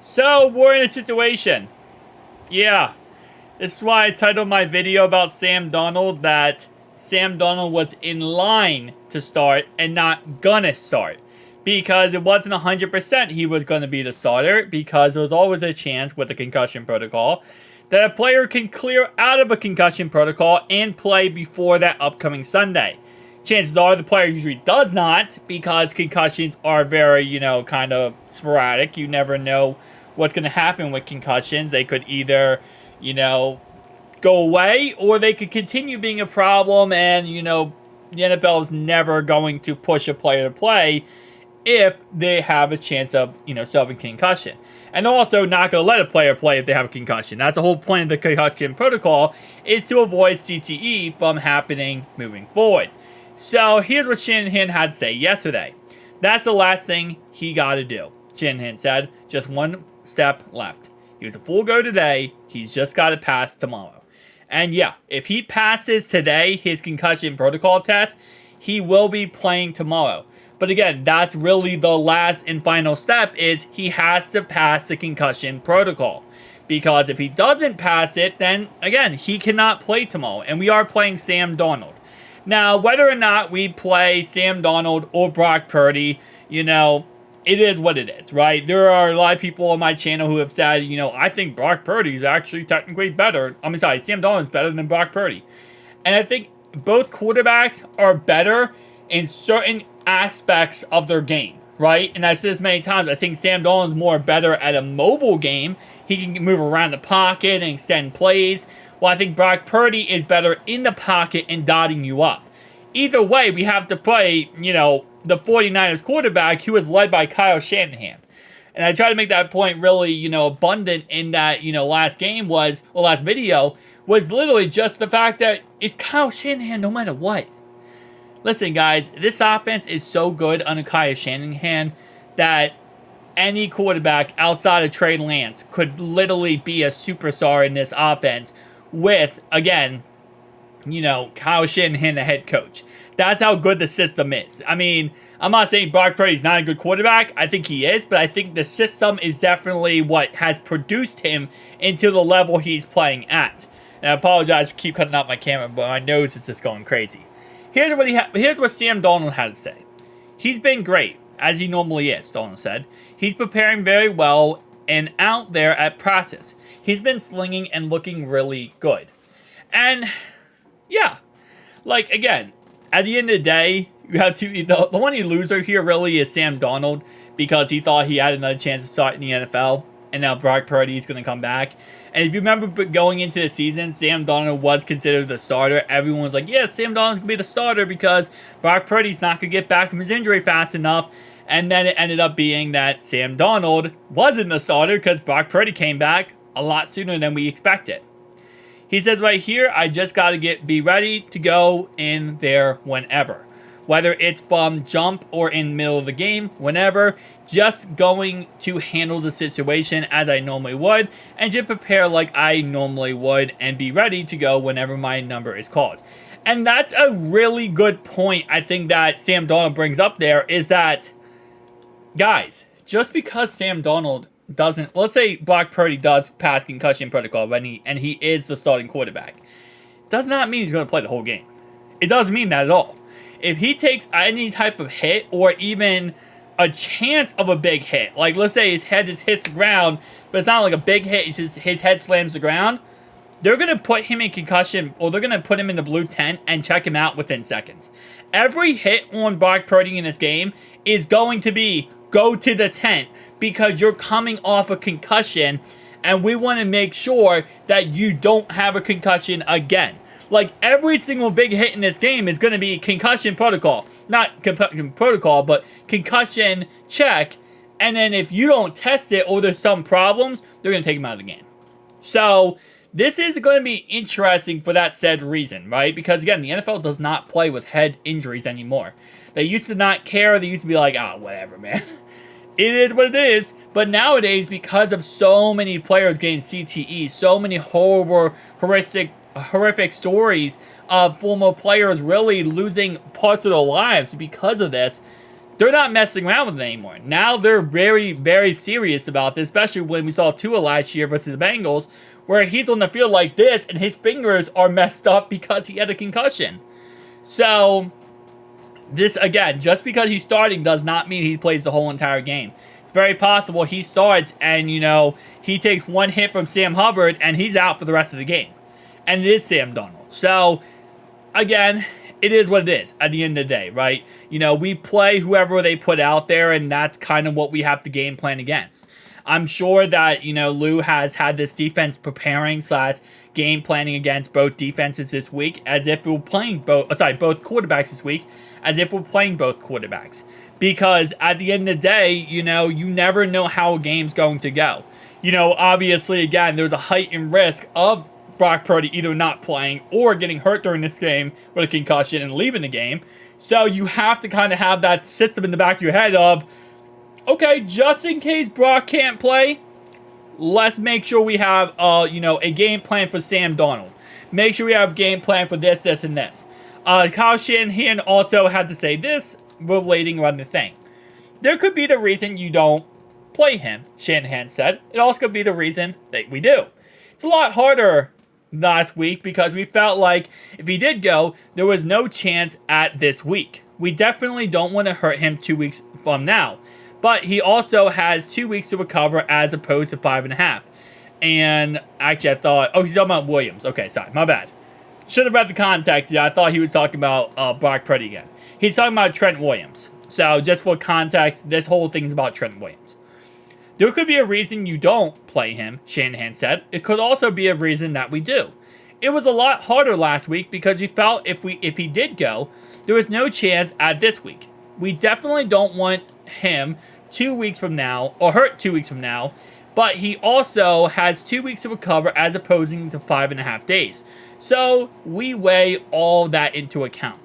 So, we're in a situation. Yeah. This is why I titled my video about Sam Darnold that Sam Darnold was in line to start and not gonna start. Because it wasn't 100% he was going to be the starter, because there was always a chance with the concussion protocol that a player can clear out of a concussion protocol and play before that upcoming Sunday. Chances are the player usually does not, because concussions are very, kind of sporadic. You never know what's going to happen with concussions. They could either, go away, or they could continue being a problem, and, the NFL is never going to push a player to play if they have a chance of, suffering concussion. And they're also not going to let a player play if they have a concussion. That's the whole point of the concussion protocol, is to avoid CTE from happening moving forward. So here's what Shanahan had to say yesterday. That's the last thing he got to do. Shanahan said, just one step left. He was a full go today. He's just got to pass tomorrow. And yeah, if he passes today his concussion protocol test, he will be playing tomorrow. But again, that's really the last and final step, is he has to pass the concussion protocol. Because if he doesn't pass it, then again, he cannot play tomorrow. And we are playing Sam Darnold. Now, whether or not we play Sam Darnold or Brock Purdy, it is what it is, right? There are a lot of people on my channel who have said, I think Brock Purdy is actually technically better. Sam Darnold is better than Brock Purdy. And I think both quarterbacks are better in certain aspects of their game, right? And I said this many times, I think Sam Darnold is more better at a mobile game. He can move around the pocket and extend plays. Well, I think Brock Purdy is better in the pocket and dotting you up. Either way, we have to play, the 49ers quarterback, who is led by Kyle Shanahan. And I try to make that point really, abundant in that, last video was literally just the fact that it's Kyle Shanahan no matter what. Listen, guys, this offense is so good under Kyle Shanahan that any quarterback outside of Trey Lance could literally be a superstar in this offense with, again, Kyle Shanahan, the head coach. That's how good the system is. I'm not saying Brock Purdy's not a good quarterback. I think he is, but I think the system is definitely what has produced him into the level he's playing at. And I apologize for keep cutting out my camera, but my nose is just going crazy. Here's what Sam Darnold had to say. He's been great, as he normally is, Darnold said. He's preparing very well and out there at practice. He's been slinging and looking really good. And, yeah, again, at the end of the day, you have to, the only loser here really is Sam Darnold, because he thought he had another chance to start in the NFL, and now Brock Purdy is going to come back. And if you remember going into the season, Sam Darnold was considered the starter. Everyone was like, yeah, Sam Darnold's going to be the starter because Brock Purdy's not going to get back from his injury fast enough. And then it ended up being that Sam Darnold wasn't the starter because Brock Purdy came back a lot sooner than we expected. He says right here, I just got to be ready to go in there whenever. Whether it's from jump or in middle of the game, whenever, just going to handle the situation as I normally would, and just prepare like I normally would, and be ready to go whenever my number is called. And that's a really good point, I think, that Sam Darnold brings up there, is that, guys, just because Sam Darnold doesn't, let's say Brock Purdy does pass concussion protocol and he is the starting quarterback, does not mean he's going to play the whole game. It doesn't mean that at all. If he takes any type of hit, or even a chance of a big hit, like let's say his head just hits the ground, but it's not like a big hit, it's just his head slams the ground, they're going to put him in concussion, or they're going to put him in the blue tent and check him out within seconds. Every hit on Brock Purdy in this game is going to be go to the tent, because you're coming off a concussion, and we want to make sure that you don't have a concussion again. Every single big hit in this game is going to be concussion protocol. Not protocol, but concussion check. And then if you don't test it, or there's some problems, they're going to take him out of the game. So this is going to be interesting for that said reason, right? Because again, the NFL does not play with head injuries anymore. They used to not care. They used to be like, whatever, man. It is what it is. But nowadays, because of so many players getting CTE, so many horrific stories of former players really losing parts of their lives because of this, they're not messing around with it anymore. Now they're very, very serious about this, especially when we saw Tua last year versus the Bengals, where he's on the field like this and his fingers are messed up because he had a concussion. So, this, again, just because he's starting does not mean he plays the whole entire game. It's very possible he starts and, he takes one hit from Sam Hubbard and he's out for the rest of the game. And it is Sam Darnold. So, again, it is what it is at the end of the day, right? We play whoever they put out there, and that's kind of what we have to game plan against. I'm sure that, Lou has had this defense preparing / game planning against both defenses this week as if we're playing both quarterbacks this week, as if we're playing both quarterbacks. Because at the end of the day, you never know how a game's going to go. Obviously, again, there's a heightened risk of Brock Purdy either not playing or getting hurt during this game with a concussion and leaving the game. So you have to kind of have that system in the back of your head of, okay, just in case Brock can't play, let's make sure we have, a game plan for Sam Darnold. Make sure we have a game plan for this, this, and this. Kyle Shanahan also had to say this relating around the thing. There could be the reason you don't play him, Shanahan said. It also could be the reason that we do. It's a lot harder last week because we felt like if he did go, there was no chance at this week. We definitely don't want to hurt him 2 weeks from now. But he also has 2 weeks to recover as opposed to 5.5. And actually I thought, he's talking about Williams. Okay, sorry, my bad. Should have read the context. Yeah, I thought he was talking about Brock Purdy again. He's talking about Trent Williams. So just for context, this whole thing is about Trent Williams. There could be a reason you don't play him, Shanahan said. It could also be a reason that we do. It was a lot harder last week because we felt if he did go, there was no chance at this week. We definitely don't want him 2 weeks from now, or hurt 2 weeks from now, but he also has 2 weeks to recover as opposing to 5.5 days. So we weigh all that into account.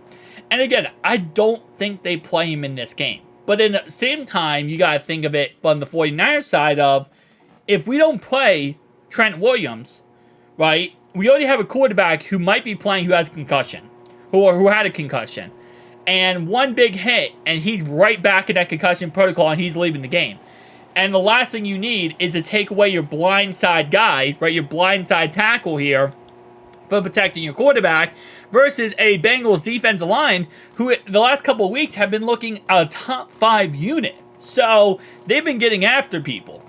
And again, I don't think they play him in this game. But in the same time, you got to think of it from the 49ers side of, if we don't play Trent Williams, right, we already have a quarterback who might be playing who has a concussion, who had a concussion. And one big hit, and he's right back in that concussion protocol, and he's leaving the game. And the last thing you need is to take away your blindside guy, right, your blindside tackle here, for protecting your quarterback versus a Bengals defensive line who the last couple of weeks have been looking a top 5 unit. So they've been getting after people.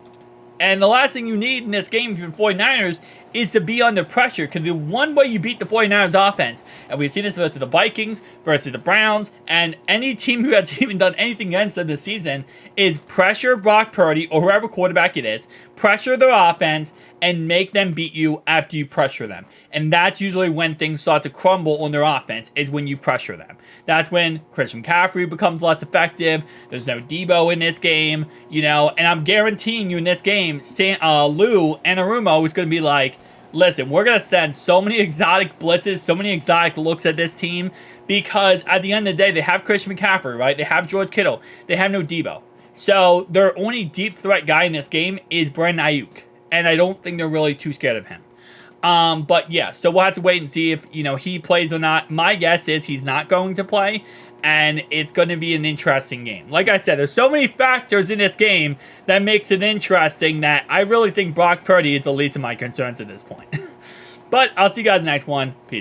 And the last thing you need in this game for the 49ers is to be under pressure, because the one way you beat the 49ers offense, and we've seen this versus the Vikings, versus the Browns, and any team who has even done anything against them this season, is pressure Brock Purdy, or whoever quarterback it is, pressure their offense, and make them beat you after you pressure them. And that's usually when things start to crumble on their offense, is when you pressure them. That's when Christian McCaffrey becomes less effective. There's no Debo in this game, and I'm guaranteeing you in this game, Lou Anarumo is going to be like, listen, we're going to send so many exotic blitzes, so many exotic looks at this team, because at the end of the day, they have Christian McCaffrey, right? They have George Kittle. They have no Debo. So their only deep threat guy in this game is Brandon Ayuk, and I don't think they're really too scared of him. But yeah, so we'll have to wait and see if, he plays or not. My guess is he's not going to play, and it's going to be an interesting game. Like I said, there's so many factors in this game that makes it interesting that I really think Brock Purdy is the least of my concerns at this point. But I'll see you guys in the next one. Peace.